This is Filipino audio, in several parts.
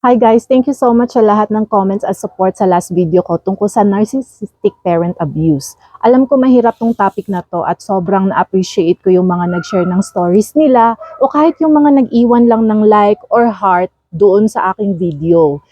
Hi guys, thank you so much sa lahat ng comments at support sa last video ko tungkol sa narcissistic parent abuse. Alam ko mahirap tong topic na to at sobrang na-appreciate ko yung mga nag-share ng stories nila o kahit yung mga nag-iwan lang ng like or heart doon sa aking video.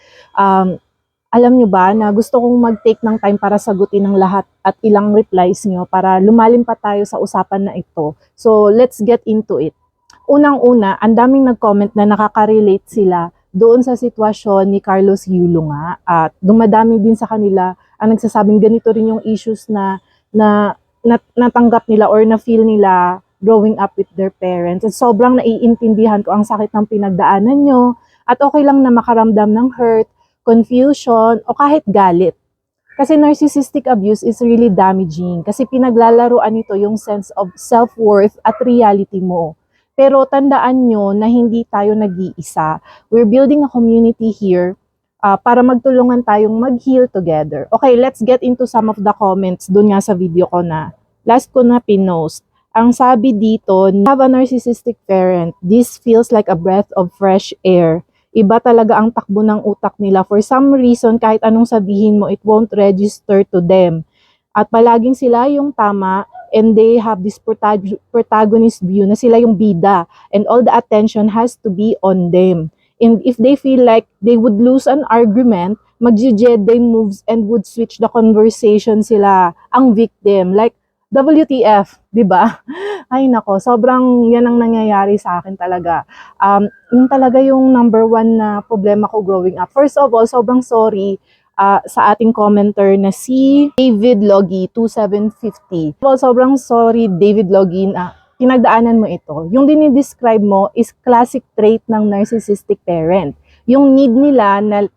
Alam nyo ba na gusto kong mag-take ng time para sagutin ng lahat at ilang replies nyo para lumalim pa tayo sa usapan na ito. So let's get into it. Unang-una, ang daming nag-comment na nakaka-relate sila doon sa sitwasyon ni Carlos Yulo nga. At dumadami din sa kanila ang nagsasabing ganito rin yung issues na natanggap nila or na-feel nila growing up with their parents. At sobrang naiintindihan ko ang sakit ng pinagdaanan nyo. At okay lang na makaramdam ng hurt, confusion, o kahit galit. Kasi narcissistic abuse is really damaging. Kasi pinaglalaruan nito yung sense of self-worth at reality mo. Pero tandaan nyo na hindi tayo nag-iisa. We're building a community here para magtulungan tayong mag-heal together. Okay, let's get into some of the comments dun nga sa video ko na last ko na pinost. Ang sabi dito, have a narcissistic parent. This feels like a breath of fresh air. Iba talaga ang takbo ng utak nila. For some reason, kahit anong sabihin mo, it won't register to them. At palaging sila yung tama, and they have this protagonist view na sila yung bida and all the attention has to be on them. And if they feel like they would lose an argument, mag-Jedi moves and would switch the conversation sila ang victim. Like, WTF, di ba? Ay nako, sobrang yan ang nangyayari sa akin talaga. Yung talaga yung number one na problema ko growing up. First of all, sobrang sorry sa ating commenter na si David Logie 2750. Well, sobrang sorry David Logie na pinagdaanan mo ito. Yung dinidescribe mo is classic trait ng narcissistic parent. Yung need nila na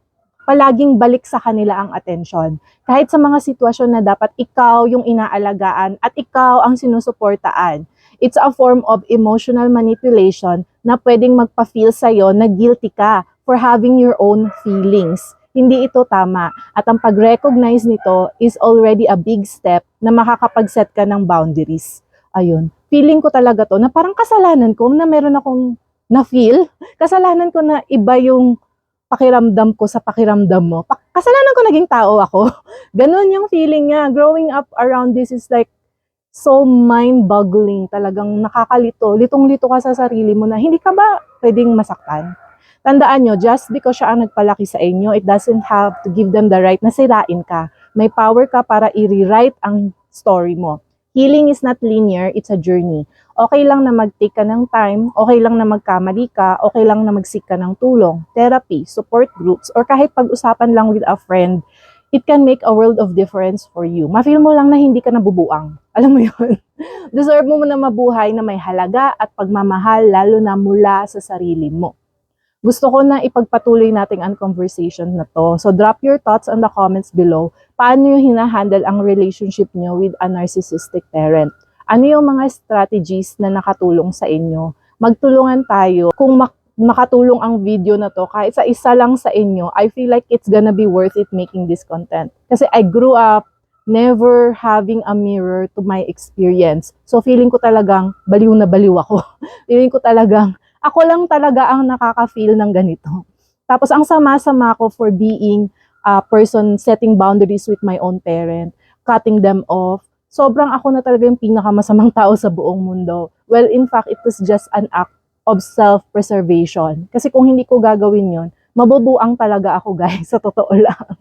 palaging balik sa kanila ang atensyon. Kahit sa mga sitwasyon na dapat ikaw yung inaalagaan at ikaw ang sinusuportaan. It's a form of emotional manipulation na pwedeng magpa-feel sa'yo na guilty ka for having your own feelings. Hindi ito tama. At ang pag-recognize nito is already a big step na makakapag-set ka ng boundaries. Ayun. Feeling ko talaga to na parang kasalanan ko na meron akong na-feel. Kasalanan ko na iba yung pakiramdam ko sa pakiramdam mo. Kasalanan ko naging tao ako. Ganun yung feeling niya. Growing up around this is like so mind-boggling. Talagang nakakalito. Litong-lito ka sa sarili mo na hindi ka ba pwedeng masaktan? Tandaan nyo, just because siya ang nagpalaki sa inyo, it doesn't have to give them the right na sirain ka. May power ka para i-rewrite ang story mo. Healing is not linear, it's a journey. Okay lang na mag-take ka ng time, okay lang na magkamali ka, okay lang na mag-seek ka ng tulong, therapy, support groups, or kahit pag-usapan lang with a friend, it can make a world of difference for you. Ma-feel mo lang na hindi ka nabubuang. Alam mo yun? Deserve mo na mabuhay na may halaga at pagmamahal, lalo na mula sa sarili mo. Gusto ko na ipagpatuloy nating ang conversation na to. So drop your thoughts on the comments below. Paano nyo hinahandle ang relationship nyo with a narcissistic parent? Ano yung mga strategies na nakatulong sa inyo? Magtulungan tayo. Kung makatulong ang video na to, kahit sa isa lang sa inyo, I feel like it's gonna be worth it making this content. Kasi I grew up never having a mirror to my experience. So feeling ko talagang baliw na baliw ako. Feeling ko talagang ako lang talaga ang nakaka-feel ng ganito. Tapos ang sama-sama ko for being a person setting boundaries with my own parent, cutting them off. Sobrang ako na talaga yung pinakamasamang tao sa buong mundo. Well, in fact, it was just an act of self-preservation. Kasi kung hindi ko gagawin yon, mabubuang talaga ako guys, sa totoo lang.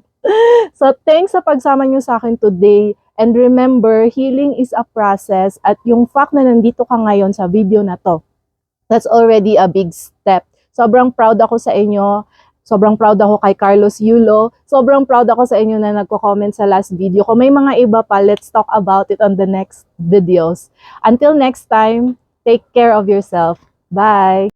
So, thanks sa pagsama nyo sa akin today. And remember, healing is a process at yung fact na nandito ka ngayon sa video na to, that's already a big step. Sobrang proud ako sa inyo. Sobrang proud ako kay Carlos Yulo. Sobrang proud ako sa inyo na nagko-comment sa last video. Kung may mga iba pa, let's talk about it on the next videos. Until next time, take care of yourself. Bye!